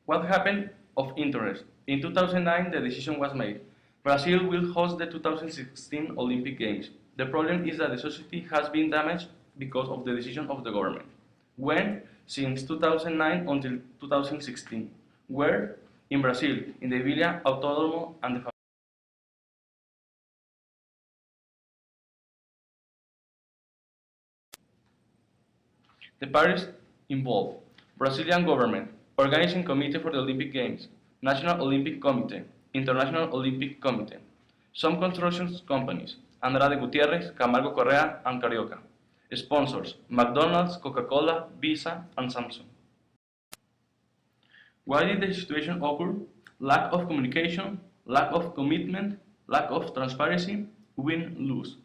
What happened of interest? In 2009, the decision was made. Brazil will host the 2016 Olympic Games. The problem is that the society has been damaged because of the decision of the government. When? Since 2009 until 2016. Where? In Brazil, in the Villa Autódromo and the parties involved: Brazilian government, organizing committee for the Olympic Games, National Olympic Committee, International Olympic Committee, some construction companies, Andrade Gutierrez, Camargo Correa, and Carioca. Sponsors: McDonald's, Coca-Cola, Visa, and Samsung. Why did the situation occur? Lack of communication, lack of commitment, lack of transparency, win-lose.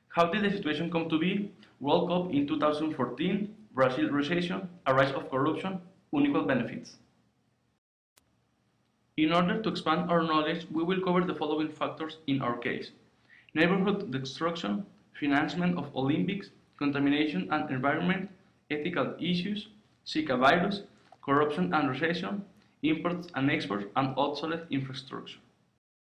How did the situation come to be? World Cup in 2014, Brazil recession, a rise of corruption, unequal benefits. In order to expand our knowledge, we will cover the following factors in our case: neighborhood destruction, financement of Olympics, contamination and environment, ethical issues, Zika virus, corruption and recession, imports and exports, and obsolete infrastructure.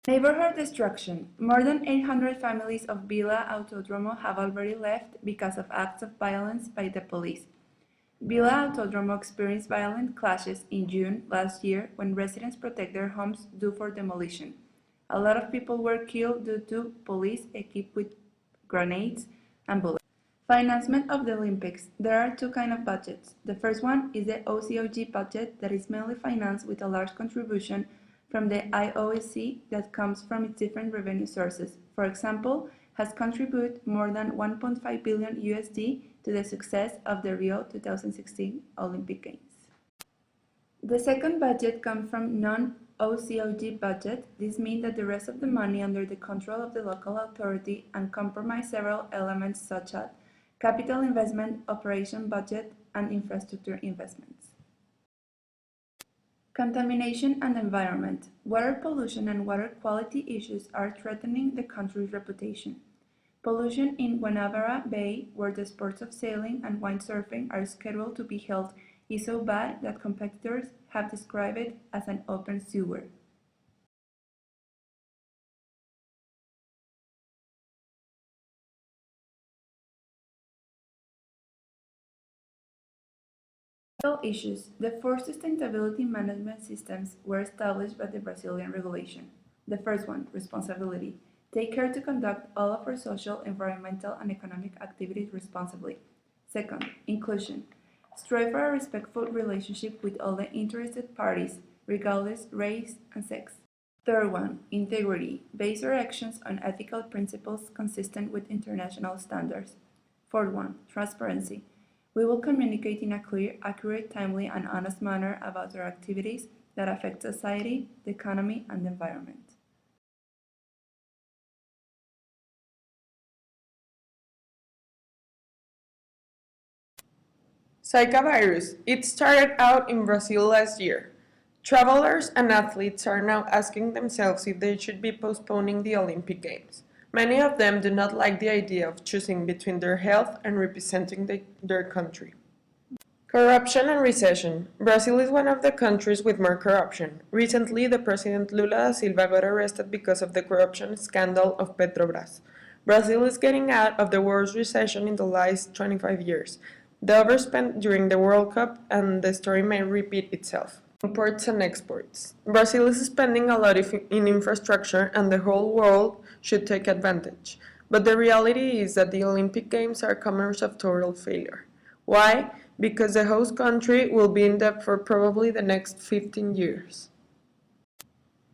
Neighborhood destruction. More than 800 families of Villa Autódromo have already left because of acts of violence by the police. Villa Autódromo experienced violent clashes in June last year when residents protect their homes due for demolition. A lot of people were killed due to police equipped with grenades and bullets. Financement of the Olympics. There are two kinds of budgets. The first one is the OCOG budget that is mainly financed with a large contribution from the IOSC that comes from its different revenue sources. For example, has contributed more than 1.5 billion USD to the success of the Rio 2016 Olympic Games. The second budget comes from non-OCOG budget. This means that the rest of the money under the control of the local authority and compromise several elements such as capital investment, operation budget, and infrastructure investments. Contamination and environment. Water pollution and water quality issues are threatening the country's reputation. Pollution in Guanabara Bay, where the sports of sailing and windsurfing are scheduled to be held, is so bad that competitors have described it as an open sewer. Issues. The four sustainability management systems were established by the Brazilian regulation. The first one, responsibility. Take care to conduct all of our social, environmental, and economic activities responsibly. Second, inclusion. Strive for a respectful relationship with all the interested parties, regardless race and sex. Third one, integrity. Base our actions on ethical principles consistent with international standards. Fourth one, transparency. We will communicate in a clear, accurate, timely, and honest manner about our activities that affect society, the economy, and the environment. Zika virus. It started out in Brazil last year. Travelers and athletes are now asking themselves if they should be postponing the Olympic Games. Many of them do not like the idea of choosing between their health and representing their country. Corruption and recession. Brazil is one of the countries with more corruption. Recently, the President Lula da Silva got arrested because of the corruption scandal of Petrobras. Brazil is getting out of the worst recession in the last 25 years. The overspent during the World Cup, and the story may repeat itself. Imports and exports. Brazil is spending a lot in infrastructure, and the whole world should take advantage. But the reality is that the Olympic Games are commerce of total failure. Why? Because the host country will be in debt for probably the next 15 years.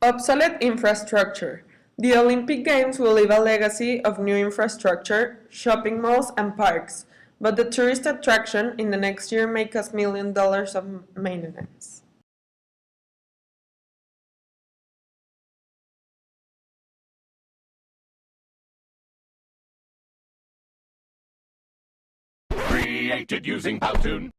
Obsolete infrastructure. The Olympic Games will leave a legacy of new infrastructure, shopping malls, and parks, but the tourist attraction in the next year may cost $1 million of maintenance. Created using Powtoon.